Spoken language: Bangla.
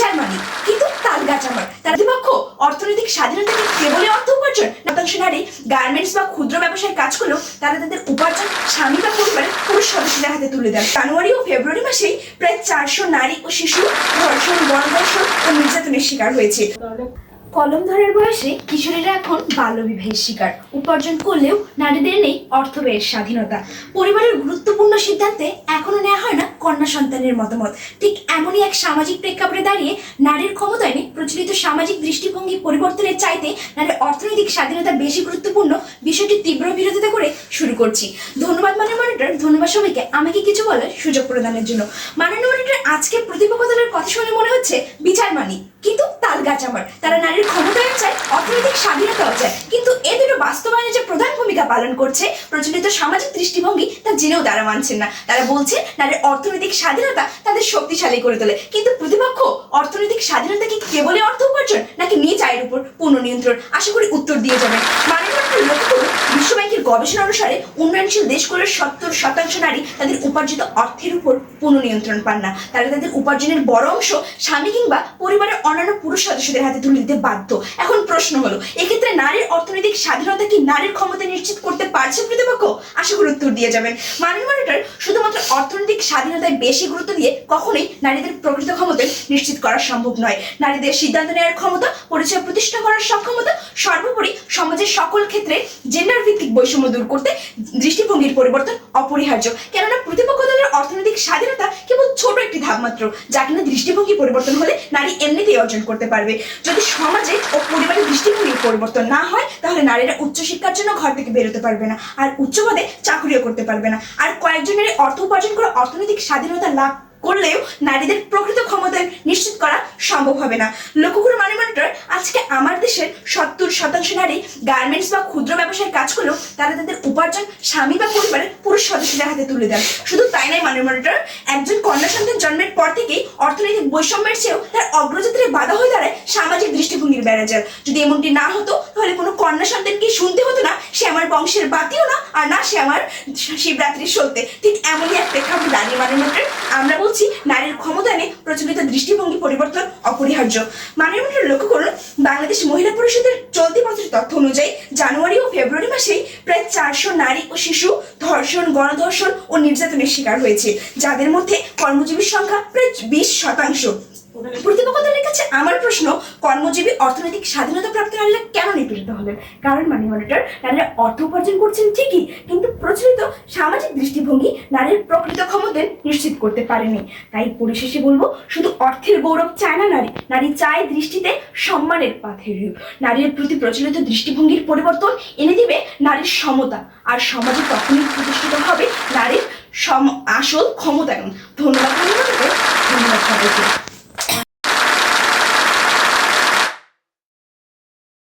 বিচার মানি কিন্তু তালগাছ আমার। তার বিপক্ষ অর্থনৈতিক স্বাধীনতাকে কেবলই অর্থ উপার্জন। শতাংশ নারী গার্মেন্টস বা ক্ষুদ্র ব্যবসায় কাজ করলেও তারা তাদের উপার্জন স্বামী বা পরিবারের পুরুষ সদস্যদের হাতে তুলে দেন। জানুয়ারি ও ফেব্রুয়ারি মাসেই প্রায় 400 নারী ও শিশু ধর্ষণ, গণধর্ষণ ও নির্যাতনের শিকার হয়েছে। কলম ধরার বয়সে কিশোরীরা এখন বাল্যবিবাহের শিকার। উপার্জন করলেও নারীদের নেই অর্থ ব্যয়ের স্বাধীনতা। পরিবারের গুরুত্বপূর্ণ সিদ্ধান্তে এখনো নেওয়া হয় না কন্যা সন্তানের মতামত। ঠিক এমনই এক সামাজিক প্রেক্ষাপটে দাঁড়িয়ে নারীর ক্ষমতায়নে প্রচলিত সামাজিক দৃষ্টিভঙ্গি পরিবর্তনের চাইতে নারীর অর্থনৈতিক স্বাধীনতা বেশি গুরুত্বপূর্ণ বিষয়টি তীব্র বিরোধিতা করে শুরু করছি। ধন্যবাদ মাননীয় মনিটর, ধন্যবাদ সবাইকে আমাকে কিছু বলার সুযোগ প্রদানের জন্য। মাননীয় মনিটর, আজকে প্রতিপক্ষদের কথা শুনে মনে হচ্ছে বিচার মানি কিন্তু তালগাছ আমার। তারা নারীর ক্ষমতায়ন চায়, অর্থনৈতিক স্বাধীনতাও চায়, কিন্তু এ দুটো বাস্তবায়নে যে প্রধান ভূমিকা পালন করছে প্রচলিত সামাজিক দৃষ্টিভঙ্গি তা জেনেও তারা মানছেন না। তারা বলছে নারীর অর্থনৈতিক স্বাধীনতা তাদের শক্তিশালী করে তোলে, কিন্তু প্রতিপক্ষ অর্থনৈতিক স্বাধীনতা কি কেবলই অর্থ উপার্জন নাকি নিজ আয়ের উপর পূর্ণ নিয়ন্ত্রণ? আশা করি উত্তর দিয়ে যাবেন। লক্ষ্য করুন, বিশ্বব্যাংকের গবেষণা অনুসারে উন্নয়নশীল দেশগুলোর 70% নারী তাদের উপার্জিত অর্থের উপর পূর্ণ নিয়ন্ত্রণ পান না। তারা তাদের উপার্জনের বড় অংশ স্বামী কিংবা পরিবারের অন্যান্য পুরুষ সদস্যদের হাতে তুলে দিতে বাধ্য। এখন প্রশ্ন হলো, এক্ষেত্রে নারীর অর্থনৈতিক স্বাধীনতা কি নারীর ক্ষমতা নিশ্চিত করতে পারছে প্রতিপক্ষ? আশা করি উত্তর দিয়ে যাবেন। মাননীয় মনিটর, শুধুমাত্র অর্থনৈতিক স্বাধীনতায় বেশি গুরুত্ব দিয়ে কখনোই নারীদের প্রকৃত ক্ষমতা নিশ্চিত করা সম্ভব নয়। নারীদের সিদ্ধান্ত নেওয়ার ক্ষমতা, পরিচয় প্রতিষ্ঠা করার সক্ষমতা, সর্বোপরি সমাজের সকল ক্ষেত্রে জেন্ডার ভিত্তিক বৈষম্য দূর করতে দৃষ্টিভঙ্গির পরিবর্তন অপরিহার্য। কেননা প্রতিপক্ষ দলের অর্থনৈতিক স্বাধীনতা কেবল ছোট একটি ধাপ মাত্র, যা কিনা দৃষ্টিভঙ্গি পরিবর্তন হলে নারী এমনিতেই অর্জন করতে পারবে। যদি সমাজে ও পরিবারের দৃষ্টিভঙ্গির পরিবর্তন না হয় তাহলে নারীরা উচ্চশিক্ষার জন্য ঘর থেকে বেরোতে পারবে না, আর উচ্চ পদে চাকরিও করতে পারবে না। আর কয়েকজনের অর্থ উপার্জন করে অর্থনৈতিক স্বাধীনতা লাভ করলেও নারীদের প্রকৃত ক্ষমতা নিশ্চিত করা সম্ভব হবে না। লক্ষ্য করুন মাননীয় মনিটর, আজকে আমার দেশের 70% নারী গার্মেন্টস বা ক্ষুদ্র ব্যবসায় কাজ করলেও তারা তাদের উপার্জন স্বামী বা পরিবারের পুরুষ সদস্যদের হাতে তুলে দেন। শুধু তাই নয় মাননীয় মনিটর, একজন কন্যা সন্তান জন্মের পর থেকেই অর্থনৈতিক বৈষম্যের চেয়েও তার অগ্রযাত্রায় বাধা হয়ে দাঁড়ায় সামাজিক দৃষ্টিভঙ্গির বেড়াজাল। যদি এমনটি না হতো তাহলে কোনো কন্যা সন্তানকে শুনতে হতো না সে আমার বংশের বাতিও না, আর না সে আমার শিবরাত্রির সলতে। ঠিক এমনই এক প্রেক্ষাপট দাঁড়িয়ে মাননীয় মনিটর আমরা বলছি নারীর ক্ষমতায়নে প্রচলিত দৃষ্টিভঙ্গি পরিবর্তন অপরিহার্য। মাননীয় মনিটর, লক্ষ্য করুন, বাংলাদেশ মহিলা পরিষদের চলতি বছরের তথ্য অনুযায়ী জানুয়ারি ও ফেব্রুয়ারি মাসেই প্রায় 400 নারী ও শিশু ধর্ষণ, গণধর্ষণ ও নির্যাতনের শিকার হয়েছে, যাদের মধ্যে কর্মজীবীর সংখ্যা প্রায় 20%। প্রতিপক্ষ দলের কাছে আমার প্রশ্ন, কর্মজীবী অর্থনৈতিক স্বাধীনতা প্রাপ্ত নারীরা কেন নিপীড়িত হলেন? কারণ মাননীয় মনিটর, নারীরা অর্থ উপার্জন করছেন ঠিকই, কিন্তু প্রচলিত সামাজিক দৃষ্টিভঙ্গি নারীর প্রকৃত ক্ষমতা নিশ্চিত করতে পারেনি। তাই পরিশেষে বলবো, শুধু অর্থের গৌরব চায় না নারী, নারী চায় দৃষ্টিতে সম্মানের পাথের রূপ। নারীর প্রতি প্রচলিত দৃষ্টিভঙ্গির পরিবর্তন এনে দিবে নারীর সমতা, আর সমাজে তখনই প্রতিষ্ঠিত হবে নারীর আসল ক্ষমতায়ন। ধন্যবাদ, ধন্যবাদ সবাইকে।